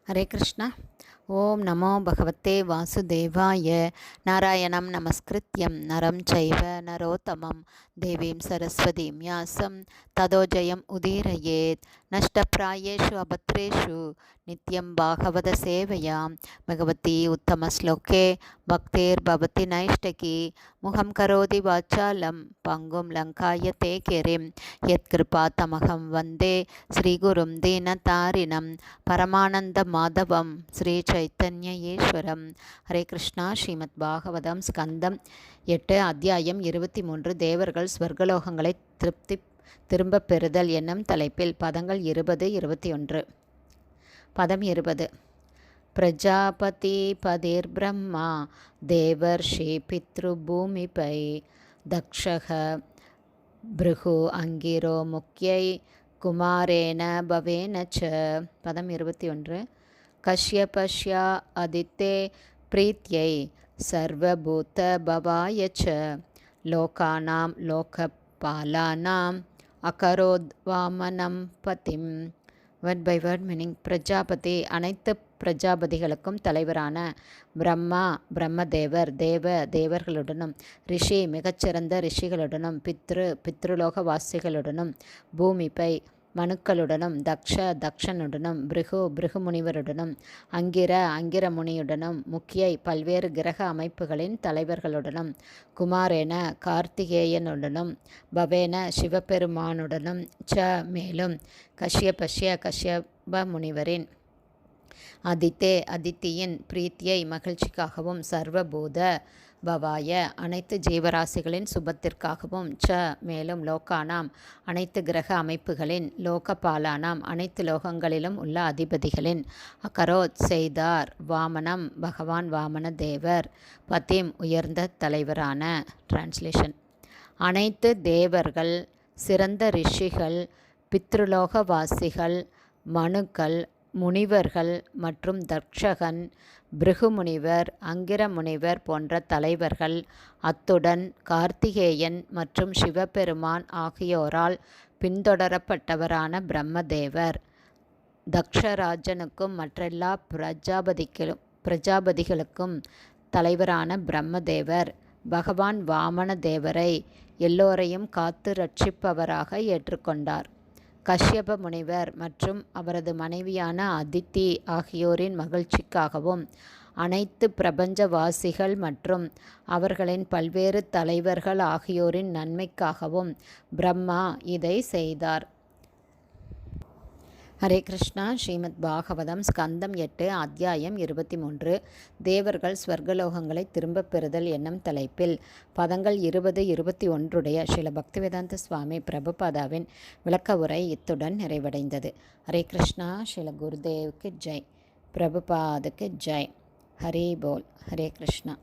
ஹரே கிருஷ்ணா. ஓம் நமோ பகவத்தே வாசுதேவாய. நாராயணம் நமஸ்கிருத்யம் நரம் சைவ நரோத்தமம் தேவீம் சரஸ்வதீம் யாசம் ததோ ஜெயம் உதீரயேத். நஷ்டப்பிராயேஷு அபத்ரேஷு நித்யம் பாகவத சேவையாம் பகவதி உத்தமஸ்லோகே பக்தேர் பவதி நைஷ்டகி. முகம் கரோதி வாச்சாலம் பங்கும் லங்காய தே கெரிம். யத்கிருபா தமகம் வந்தே ஸ்ரீகுரும் தீனதாரிணம் பரமானந்த மாதவம் ஸ்ரீ சைத்தன்ய ஈஸ்வரம். ஹரே கிருஷ்ணா. ஸ்ரீமத் பாகவதம் ஸ்கந்தம் 8 அத்தியாயம் 23 தேவர்கள் ஸ்வர்கலோகங்களை திரும்பப் பெறுதல் என்னும் தலைப்பில் பதங்கள் 20, 21. பதம் 20. பிரஜாபதி பதிர் பிரம்மா தேவர்ஷி பித்ருபூமிபை தக்ஷக பிருகு அங்கிரோ முக்கியை குமாரேன பவேன ச. பதம் 21. கஷ்யபஷ்யா அதித்தே பிரீத்யை சர்வபூத பவாய ச லோகானாம் லோகபாலானாம் அகரோத் வாமனம் பதிம். Word by word meaning. பிரஜாபதி அனைத்து பிரஜாபதிகளுக்கும் தலைவரான பிரம்மா பிரம்மதேவர் தேவர்களுடனும் ரிஷி மிகச்சிறந்த ரிஷிகளுடனும் பித்ருலோக வாசிகளுடனும் பூமிபை மனுக்களுடனும் தக்ஷனுடனும் பிருகு முனிவருடனும் அங்கிர முனியுடனும் முக்கியை பல்வேறு கிரக அமைப்புகளின் தலைவர்களுடனும் குமாரேன கார்த்திகேயனுடனும் பவேன சிவபெருமானுடனும் ச மேலும் கஷ்யப முனிவரின் அதித்தியின் பிரீத்தியை மகிழ்ச்சிக்காகவும் சர்வபூத பவாய அனைத்து ஜீவராசிகளின் சுபத்திற்காகவும் ச மேலும் லோகானாம் அனைத்து கிரக அமைப்புகளின் லோகபாலானாம் அனைத்து லோகங்களிலும் உள்ள அதிபதிகளின் அகரோத் செய்தார் வாமனம் பகவான் வாமன தேவர் பதிம் உயர்ந்த தலைவரான. டிரான்ஸ்லேஷன். அனைத்து தேவர்கள் சிறந்த ரிஷிகள் பித்ருலோகவாசிகள் மனுக்கள் முனிவர்கள் மற்றும் தக்ஷகன் பிருகு முனிவர் அங்கிர முனிவர் போன்ற தலைவர்கள் அத்துடன் கார்த்திகேயன் மற்றும் சிவபெருமான் ஆகியோரால் பின்தொடரப்பட்டவரான பிரம்மதேவர் தக்ஷராஜனுக்கும் மற்றெல்லா பிரஜாபதிகளுக்கும் தலைவரான பிரம்மதேவர் பகவான் வாமன தேவரை எல்லோரையும் காத்து ரட்சிப்பவராக ஏற்றுக்கொண்டார். கஷ்யப முனிவர் மற்றும் அவரது மனைவியான அதித்தி ஆகியோரின் மகிழ்ச்சிக்காகவும் அனைத்து பிரபஞ்சவாசிகள் மற்றும் அவர்களின் பல்வேறு தலைவர்கள் ஆகியோரின் நன்மைக்காகவும் பிரம்மா இதை செய்தார். ஹரே கிருஷ்ணா. ஸ்ரீமத் பாகவதம் ஸ்கந்தம் 8 அத்தியாயம் 23 தேவர்கள் ஸ்வர்கலோகங்களை திரும்பப் பெறுதல் என்னும் தலைப்பில் பதங்கள் 20, 21 ஸ்ரீல பக்திவேதாந்த சுவாமி பிரபுபாதாவின் விளக்க உரை இத்துடன் நிறைவடைந்தது. ஹரே கிருஷ்ணா. ஸ்ரீல குருதேவுக்கு ஜெய். பிரபுபாதுக்கு ஜெய். ஹரி போல். ஹரே கிருஷ்ணா.